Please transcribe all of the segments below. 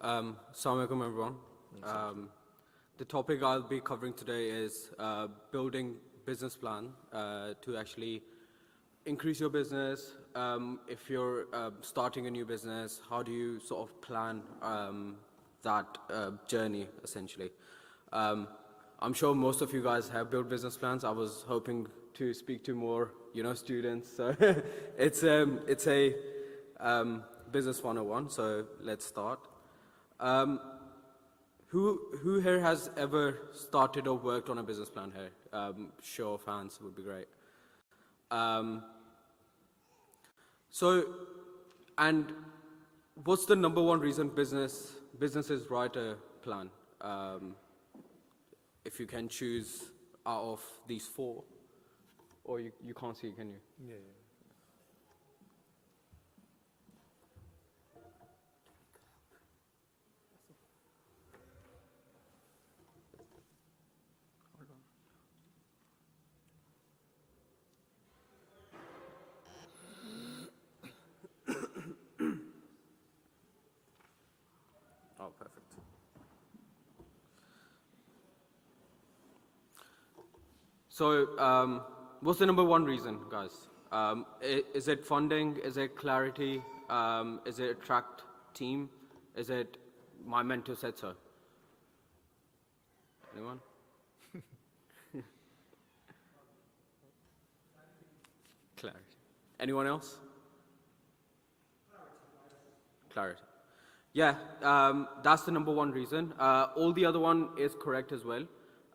Assalamu alaikum, everyone. The topic I'll be covering today is building business plan to actually increase your business. If you're starting a new business, how do you sort of plan that journey, essentially? I'm sure most of you guys have built business plans. I was hoping to speak to more, students. So it's a business 101. So let's start. Who here has ever started or worked on a business plan here? Show of hands would be great. And what's the number one reason businesses write a plan? If you can choose out of these four, or you can't see, can you? Yeah. Oh, perfect. So, what's the number one reason, guys? Is it funding? Is it clarity? Is it attract team? Is it my mentor said so? Anyone? Clarity. Anyone else? Clarity. Yeah, that's the number one reason. All the other one is correct as well,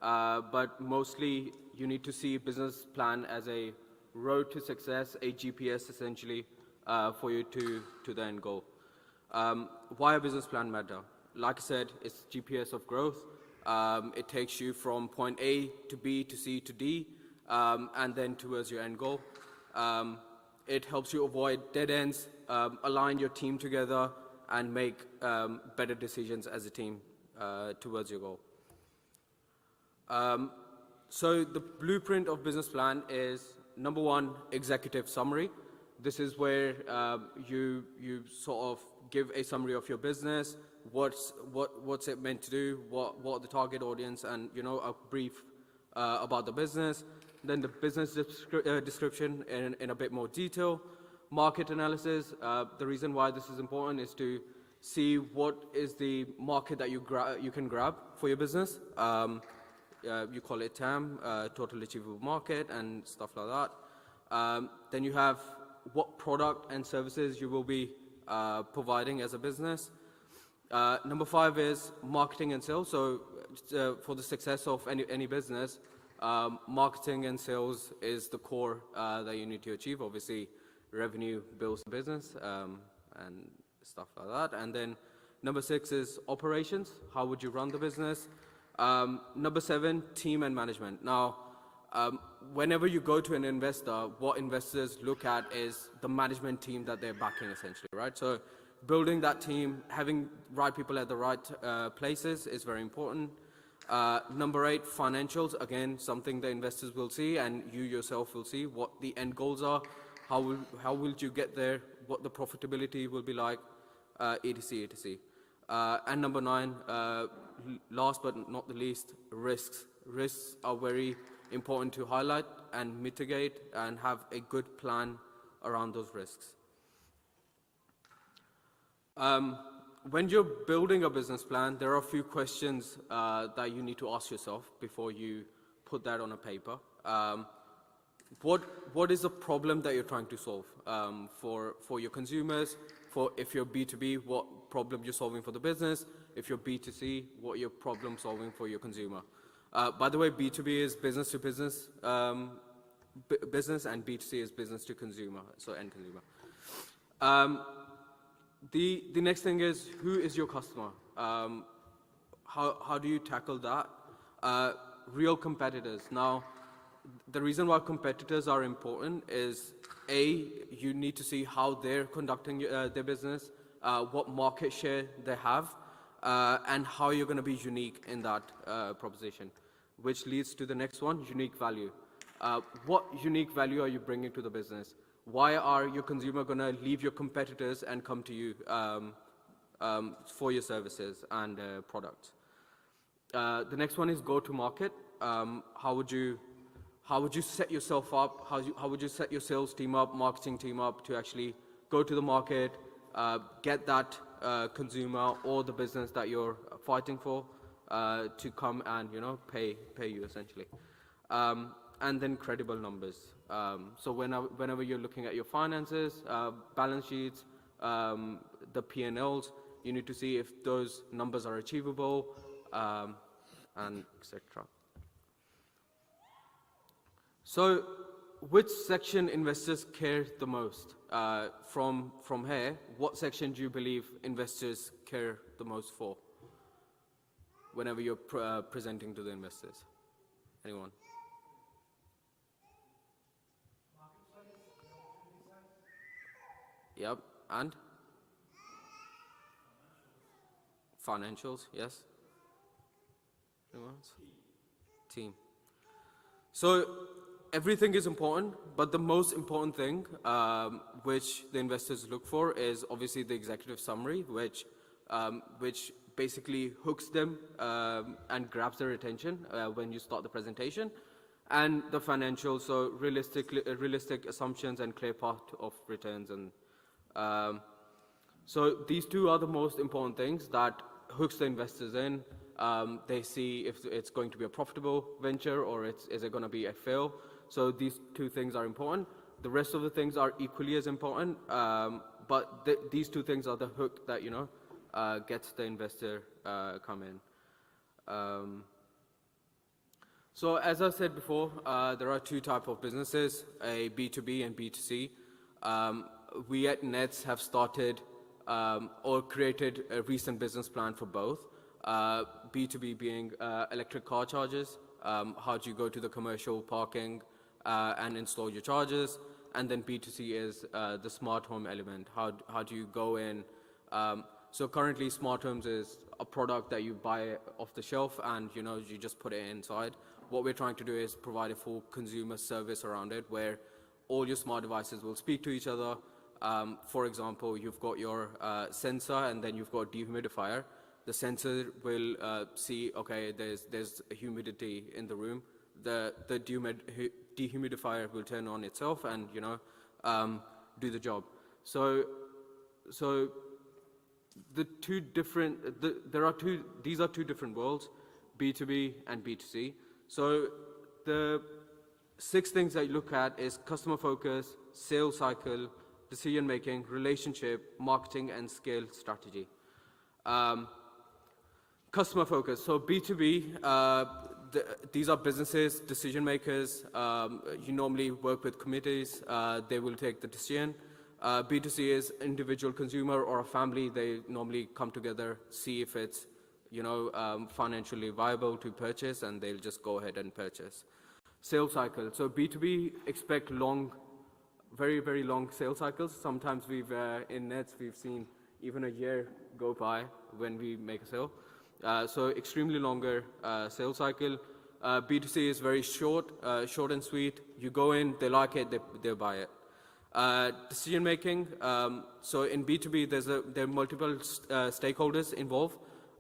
but mostly you need to see business plan as a road to success, a GPS essentially for you to the end goal. Why a business plan matter? Like I said, it's GPS of growth. It takes you from point A to B to C to D, and then towards your end goal. It helps you avoid dead ends, align your team together, and make better decisions as a team towards your goal. So the blueprint of business plan is, number one, executive summary. This is where you sort of give a summary of your business, what's it meant to do, what the target audience, and a brief about the business. Then the business description in a bit more detail. Market analysis. The reason why this is important is to see what is the market that you can grab for your business. You call it TAM, total achievable market, and stuff like that. Then you have what product and services you will be providing as a business. Number 5 is marketing and sales. So for the success of any business, marketing and sales is the core that you need to achieve. Obviously, revenue builds the business and stuff like that. And then number 6 is operations. How would you run the business? Number 7, team and management. Now, whenever you go to an investor, what investors look at is the management team that they're backing, essentially, right? So building that team, having right people at the right places is very important. Number 8, financials. Again, something the investors will see, and you yourself will see what the end goals are. How will you get there? What the profitability will be like, etc., etc. And number 9, last but not the least, risks. Risks are very important to highlight and mitigate and have a good plan around those risks. When you're building a business plan, there are a few questions that you need to ask yourself before you put that on a paper. What is the problem that you're trying to solve for your consumers? If you're B2B, what problem you're solving for the business? If you're B2C, what your problem solving for your consumer? By the way, B2B is business to business, business, and B2C is business to consumer, so end consumer. The next thing is, who is your customer? How do you tackle that? Real competitors. Now, the reason why competitors are important is, A, you need to see how they're conducting their business, what market share they have, and how you're going to be unique in that proposition, which leads to the next one, unique value. What unique value are you bringing to the business? Why are your consumer going to leave your competitors and come to you? for your services and products. The next one is go to market. How would you set yourself up? How would you set your sales team up, marketing team up to actually go to the market, get that consumer or the business that you're fighting for to come and pay you essentially, and then credible numbers. So whenever you're looking at your finances, balance sheets, the P&Ls, you need to see if those numbers are achievable, and etc. So, which section investors care the most? From here, what section do you believe investors care the most for whenever you're presenting to the investors? Anyone? Yep, and? Financials, yes. Anyone else? Team. So everything is important, but the most important thing which the investors look for is obviously the executive summary, which basically hooks them and grabs their attention when you start the presentation, and the financials, so realistic assumptions and clear path of returns, and so these two are the most important things that hooks the investors in. They see if it's going to be a profitable venture or is it going to be a fail. So these two things are important. The rest of the things are equally as important, but these two things are the hook that gets the investor come in. So as I said before, there are two types of businesses, a B2B and B2C. We at Nets have started or created a recent business plan for both. B2B being electric car chargers, how do you go to the commercial parking and install your chargers, and then B2C is the smart home element. How do you go in? So currently smart homes is a product that you buy off the shelf and you just put it inside. What we're trying to do is provide a full consumer service around it where all your smart devices will speak to each other. For example, you've got your sensor and then you've got dehumidifier. The sensor will see, okay, there's humidity in the room. The dehumidifier will turn on itself and do the job. So the two different these are two different worlds, B2B and B2C. So the 6 things that you look at is customer focus, sales cycle, decision making, relationship, marketing, and scale strategy. Customer focus. So B2B, these are businesses, decision makers. You normally work with committees. They will take the decision. B2C is individual consumer or a family. They normally come together, see if it's financially viable to purchase, and they'll just go ahead and purchase. Sales cycle. So B2B expect long, very, very long sales cycles. Sometimes in Nets, we've seen even a year go by when we make a sale. So extremely longer sales cycle. B2C is very short and sweet. You go in, they like it, they buy it. Decision making. So in B2B, there are multiple stakeholders involved.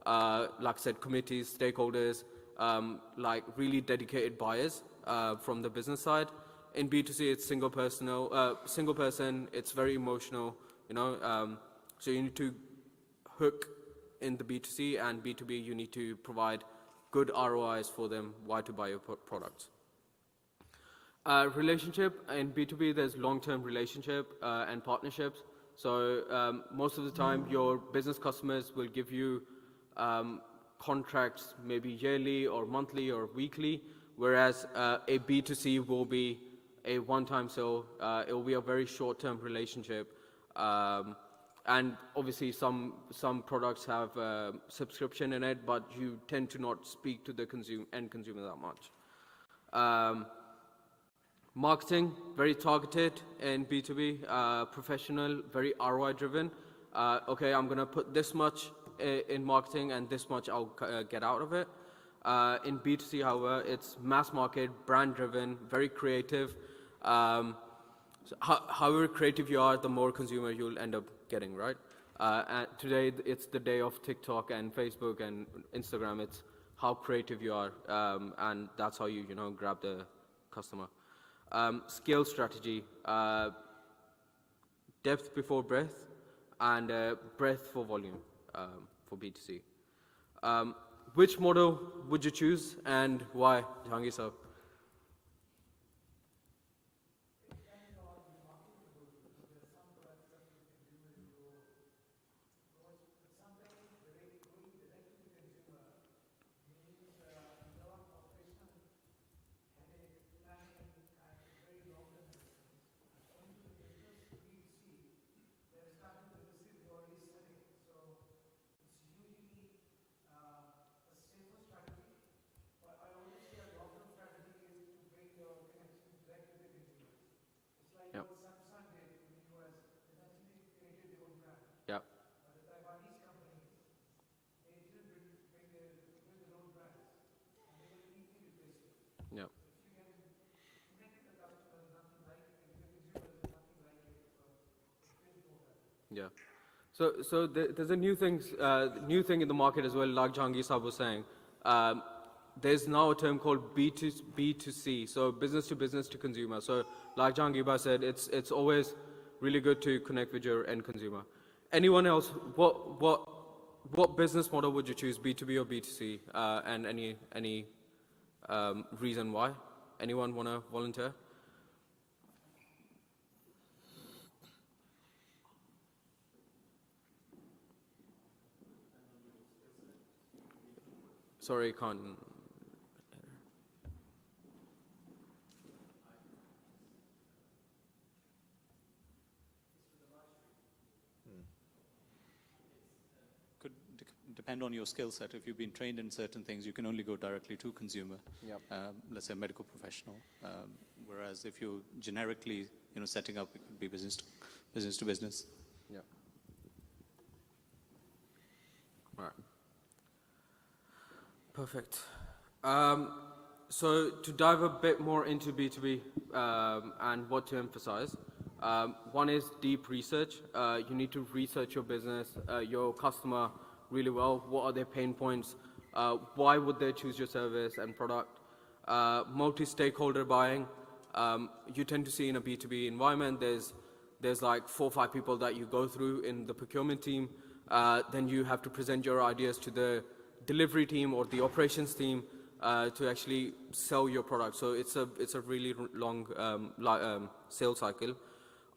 Like I said, committees, stakeholders, like really dedicated buyers from the business side. In B2C, it's single person. It's very emotional. So you need to hook in the B2C, and B2B, you need to provide good ROIs for them, why to buy your products. Relationship. In B2B, there's long-term relationship and partnerships. So most of the time, your business customers will give you contracts maybe yearly or monthly or weekly, whereas a B2C will be a one-time sale. It will be a very short-term relationship. And obviously some products have subscription in it, but you tend to not speak to the end consumer that much. Marketing, very targeted in B2B, professional, very ROI driven. Okay, I'm going to put this much in marketing and this much I'll get out of it. In B2C, however, it's mass market, brand driven, very creative. So however creative you are, the more consumer you'll end up getting, right? And today, it's the day of TikTok and Facebook and Instagram. It's how creative you are, and that's how you grab the customer. Scale strategy, depth before breadth, and breadth for volume for B2C. Which model would you choose and why, Jahangir sir? Yep. Yep. Yep. Yeah. So there's a new thing in the market as well, like Jahangir Saab was saying. Um, there's now a term called B2C, so business to business to consumer. So like Jahangir Bhai said, it's always really good to connect with your end consumer. Anyone else? What business model would you choose, B2B or B2C? And any reason why? Anyone want to volunteer? Sorry, can't. Could depend on your skill set. If you've been trained in certain things, you can only go directly to consumer. Yep. Let's say medical professional. Whereas if you're generically, setting up, it could be business to business. Yeah. All right. Perfect. So to dive a bit more into B2B and what to emphasize, one is deep research. You need to research your business, your customer really well. What are their pain points? Why would they choose your service and product? Multi-stakeholder buying. You tend to see in a B2B environment, there's like 4 or 5 people that you go through in the procurement team. Then you have to present your ideas to the delivery team or the operations team to actually sell your product. So it's a really long sales cycle.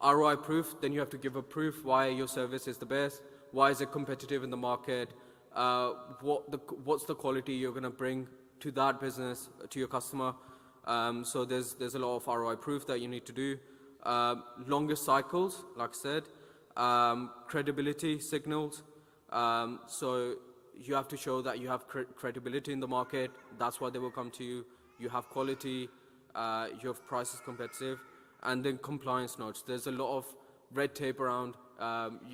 ROI proof, then you have to give a proof why your service is the best, why is it competitive in the market, what's the quality you're going to bring to that business, to your customer. So there's a lot of ROI proof that you need to do. Longer cycles, like I said, credibility signals. So you have to show that you have credibility in the market. That's why they will come to you. You have quality, your price is competitive, and then compliance notes. There's a lot of red tape around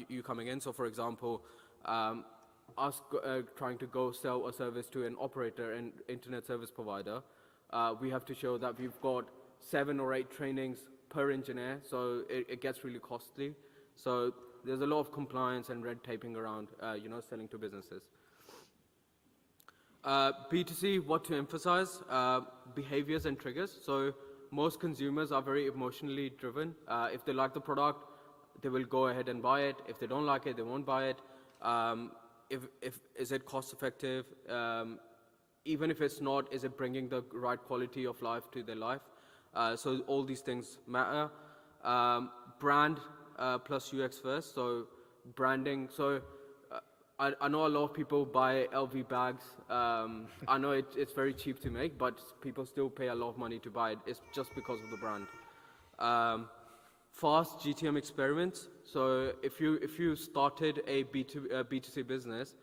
you coming in. So for example, us trying to go sell a service to an operator and internet service provider, we have to show that we've got 7 or 8 trainings per engineer, so it gets really costly. So there's a lot of compliance and red taping around, selling to businesses. B2C, what to emphasize, behaviors and triggers. So most consumers are very emotionally driven. If they like the product, they will go ahead and buy it. If they don't like it, they won't buy it. Is it cost effective? Even if it's not, is it bringing the right quality of life to their life? So all these things matter. Brand plus UX first. So branding. So I know a lot of people buy LV bags. I know it's very cheap to make, but people still pay a lot of money to buy it. It's just because of the brand. Fast GTM experiments. So if you started a B2C business,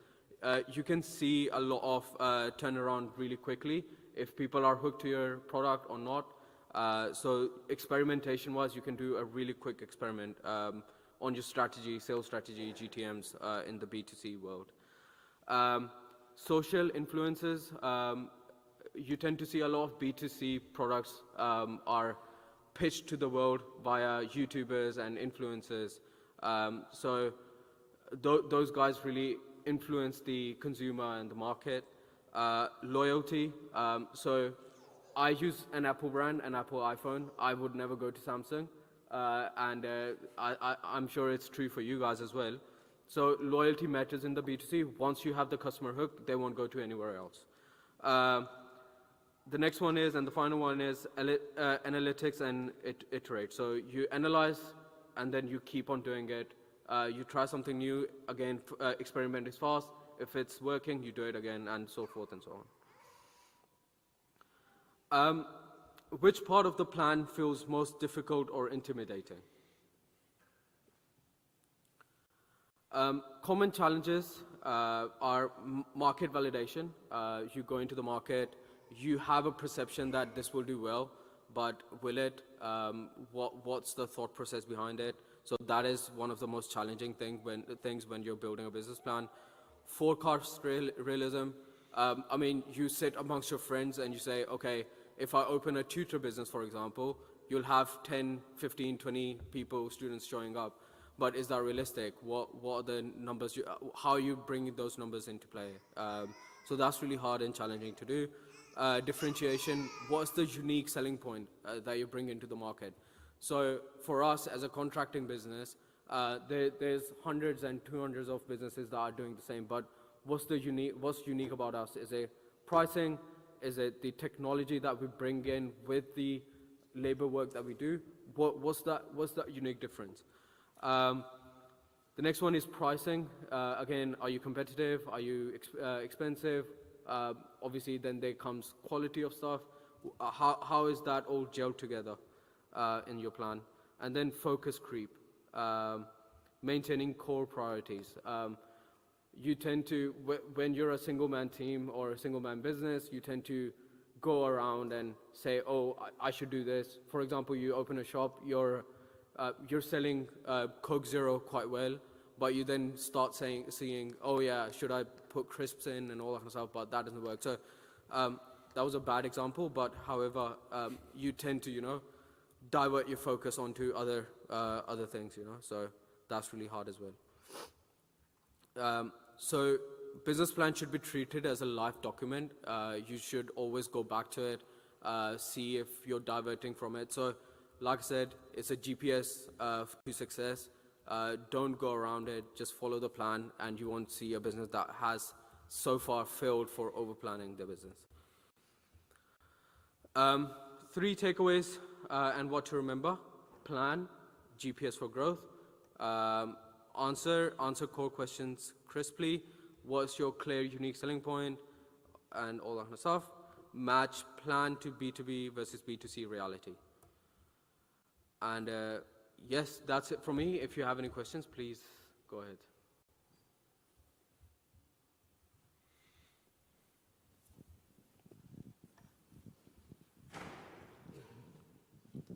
you can see a lot of turnaround really quickly if people are hooked to your product or not. So experimentation-wise, you can do a really quick experiment on your strategy, sales strategy, GTMs in the B2C world. Social influences, you tend to see a lot of B2C products are pitched to the world via YouTubers and influencers. So those guys really influence the consumer and the market. Loyalty. So I use an Apple brand, an Apple iPhone. I would never go to Samsung. And I'm sure it's true for you guys as well. So loyalty matters in the B2C. Once you have the customer hooked, they won't go to anywhere else. The next one is, and the final one is analytics and iterate. So you analyze and then you keep on doing it. You try something new, again, experiment is fast. If it's working, you do it again, and so forth and so on. Which part of the plan feels most difficult or intimidating? Common challenges are market validation. You go into the market, you have a perception that this will do well, but will it? What's the thought process behind it? So that is one of the most challenging things when you're building a business plan. Forecast realism. I mean, you sit amongst your friends and you say, okay, if I open a tutor business, for example, you'll have 10, 15, 20 people, students showing up. But is that realistic? What are the numbers? How are you bringing those numbers into play? So that's really hard and challenging to do. Differentiation. What's the unique selling point that you bring into the market? So for us as a contracting business, there's hundreds and 200s of businesses that are doing the same. But what's unique about us? Is it pricing? Is it the technology that we bring in with the labor work that we do? What's that unique difference? The next one is pricing. Again, are you competitive? Are you expensive? Obviously, then there comes quality of stuff. How is that all gelled together in your plan? And then focus creep, maintaining core priorities. You tend to, when you're a single-man team or a single-man business, you tend to go around and say, oh, I should do this. For example, you open a shop, you're selling Coke Zero quite well, but you then start seeing, oh yeah, should I put crisps in and all that kind of stuff, but that doesn't work. So that was a bad example, but however, you tend to, divert your focus onto other things, so that's really hard as well. So business plan should be treated as a live document. You should always go back to it, see if you're diverting from it. So like I said, it's a GPS to success. Don't go around it, just follow the plan, and you won't see a business that has so far failed for over-planning the business. 3 takeaways and what to remember. Plan, GPS for growth. Answer core questions crisply. What's your clear, unique selling point? And all that kind of stuff. Match plan to B2B versus B2C reality. And yes, that's it from me. If you have any questions, please go ahead.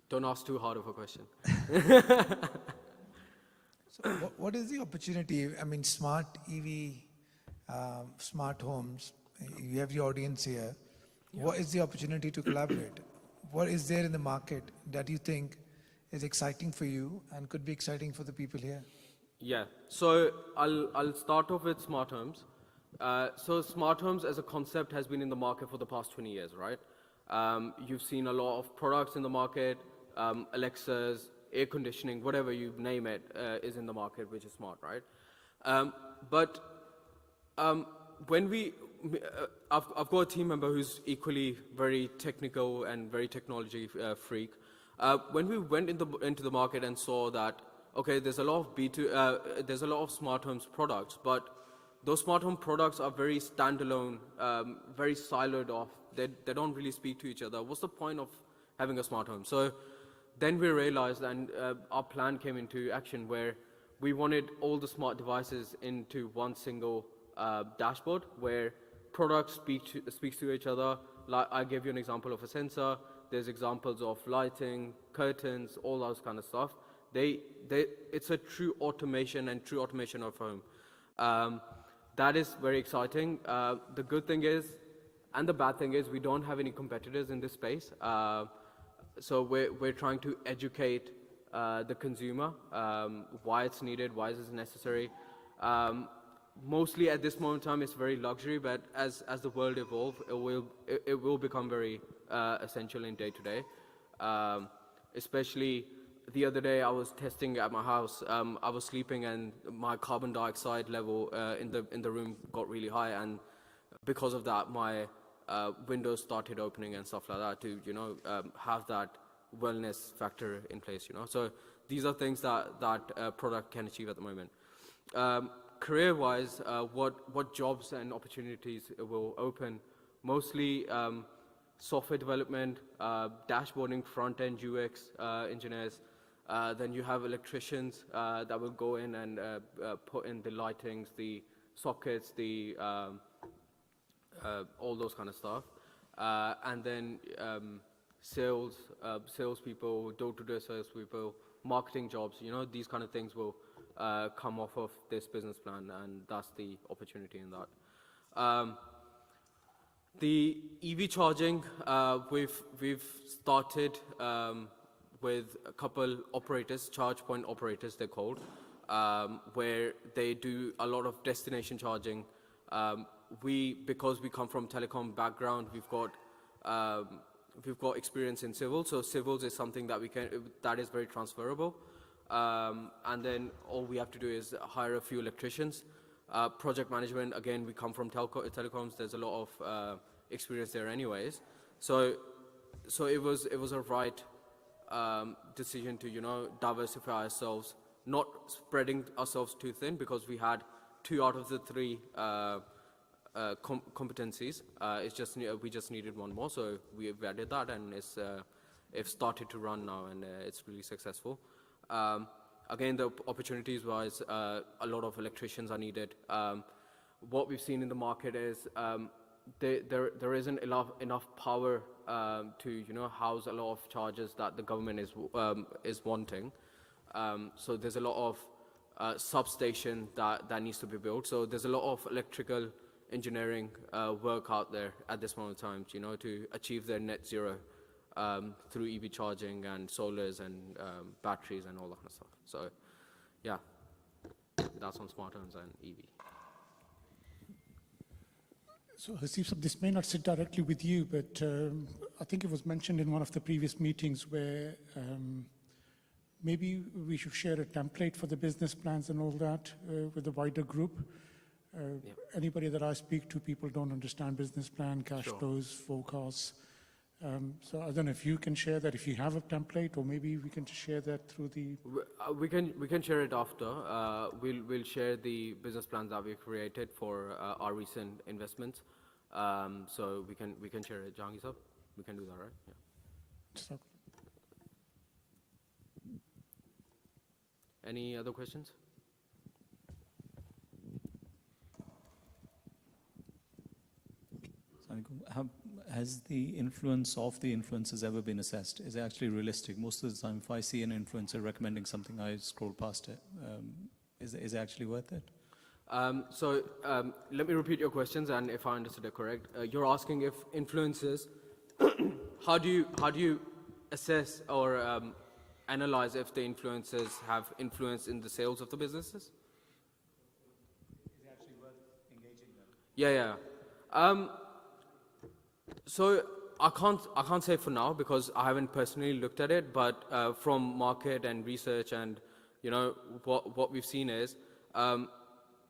Don't ask too hard of a question. So what is the opportunity? I mean, smart EV, smart homes, you have your audience here. Yeah. What is the opportunity to collaborate? What is there in the market that you think is exciting for you and could be exciting for the people here? Yeah, so I'll start off with smart homes. So smart homes as a concept has been in the market for the past 20 years, right? You've seen a lot of products in the market, Alexas, air conditioning, whatever you name it, is in the market, which is smart, right? But when I've got a team member who's equally very technical and very technology freak. When we went into the market and saw that, okay, there's a lot of there's a lot of smart homes products, but those smart home products are very standalone, very siloed off. They don't really speak to each other. What's the point of having a smart home? So then we realized, and our plan came into action, where we wanted all the smart devices into one single dashboard, where products speaks to each other. Like I gave you an example of a sensor. There's examples of lighting, curtains, all those kind of stuff. It's a true automation of home. That is very exciting. The good thing is, and the bad thing is, we don't have any competitors in this space. So we're trying to educate the consumer, why it's needed, why is it necessary. Mostly at this moment in time, it's very luxury, but as the world evolves, it will become very essential in day to day. Especially the other day, I was testing at my house. I was sleeping, and my carbon dioxide level in the room got really high, and because of that, my windows started opening and stuff like that to have that wellness factor in place. So these are things that product can achieve at the moment. Career-wise, what jobs and opportunities it will open? Mostly software development, dashboarding, front-end UX engineers. Then you have electricians that will go in and put in the lightings, the sockets, the all those kind of stuff. And then salespeople, door-to-door salespeople, marketing jobs. These kind of things will come off of this business plan, and that's the opportunity in that. The EV charging, we've started with a couple operators, charge point operators they're called, where they do a lot of destination charging. Because we come from telecom background, we've got experience in civil, so civils is something that is very transferable. And then all we have to do is hire a few electricians. Project management, again, we come from telecoms. There's a lot of experience there, anyways. So it was a right decision to diversify ourselves, not spreading ourselves too thin, because we had 2 out of the 3 competencies. We just needed 1 more, so we've added that, and it's started to run now, and it's really successful. Again, the opportunities-wise, a lot of electricians are needed. What we've seen in the market is there isn't enough power to house a lot of chargers that the government is wanting. So there's a lot of substation that needs to be built. So there's a lot of electrical engineering work out there at this moment in time, to achieve their net zero. Through EV charging and solars and batteries and all that kind of stuff. So, yeah, that's on smart homes and EV. So, Haseeb, this may not sit directly with you, but I think it was mentioned in one of the previous meetings where maybe we should share a template for the business plans and all that with the wider group. Anybody that I speak to, people don't understand business plan, cash flows, forecasts. So I don't know if you can share that, if you have a template, or maybe we can share that through the... We can share it after. We'll share the business plans that we've created for our recent investments. So we can share it. Jahangir sir, we can do that, right? Yeah. So, Any other questions? Has the influence of the influencers ever been assessed? Is it actually realistic? Most of the time, if I see an influencer recommending something, I scroll past it. Is it actually worth it? So let me repeat your questions, and if I understood it correct, you're asking if influencers, how do you assess or analyze if the influencers have influence in the sales of the businesses? Is it actually worth engaging them? Yeah. So I can't say for now because I haven't personally looked at it, but from market and research and what we've seen is a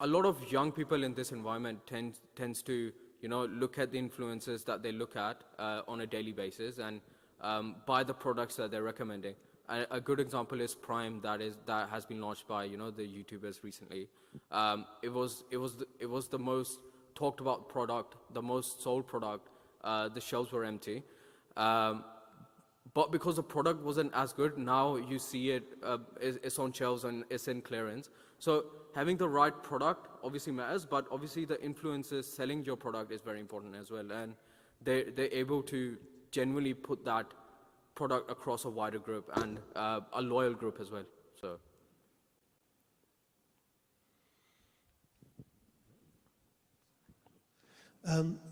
lot of young people in this environment tends to look at the influencers that they look at on a daily basis and buy the products that they're recommending. A good example is Prime that has been launched by the YouTubers recently. It was the most talked about product, the most sold product. The shelves were empty. But because the product wasn't as good, now you see it's on shelves and it's in clearance. So having the right product obviously matters, but obviously the influencers selling your product is very important as well. And they're able to genuinely put that product across a wider group and a loyal group as well. So.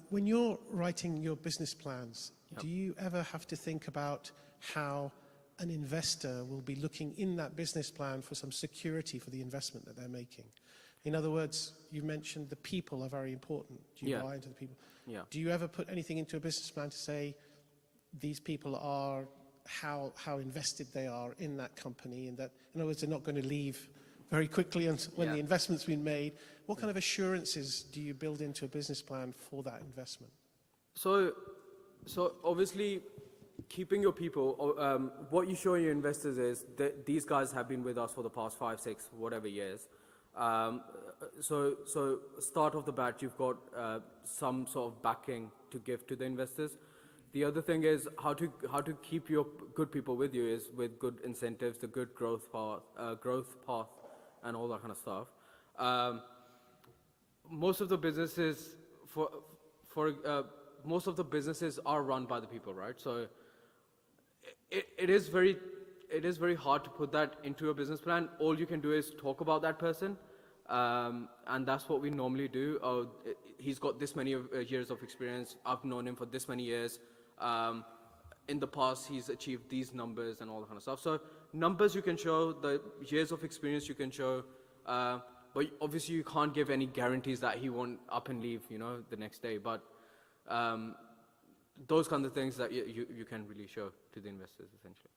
When you're writing your business plans, do you ever have to think about how an investor will be looking in that business plan for some security for the investment that they're making? In other words, you mentioned the people are very important. Do you Yeah. buy into the people? Yeah. Do you ever put anything into a business plan to say these people are how invested they are in that company, and that, in other words, they're not going to leave very quickly when Yeah. the investment's been made? What kind of assurances do you build into a business plan for that investment? So obviously, keeping your people, what you show your investors is that these guys have been with us for the past 5, 6, whatever years. So start off the bat, you've got some sort of backing to give to the investors. The other thing is how to keep your good people with you is with good incentives, the good growth path, and all that kind of stuff. Most of the businesses most of the businesses are run by the people, right? So it is very hard to put that into a business plan. All you can do is talk about that person, and that's what we normally do. Oh, he's got this many years of experience. I've known him for this many years. In the past, he's achieved these numbers and all that kind of stuff. So numbers you can show, the years of experience you can show, but obviously you can't give any guarantees that he won't up and leave, the next day. But those kind of things that you can really show to the investors, essentially.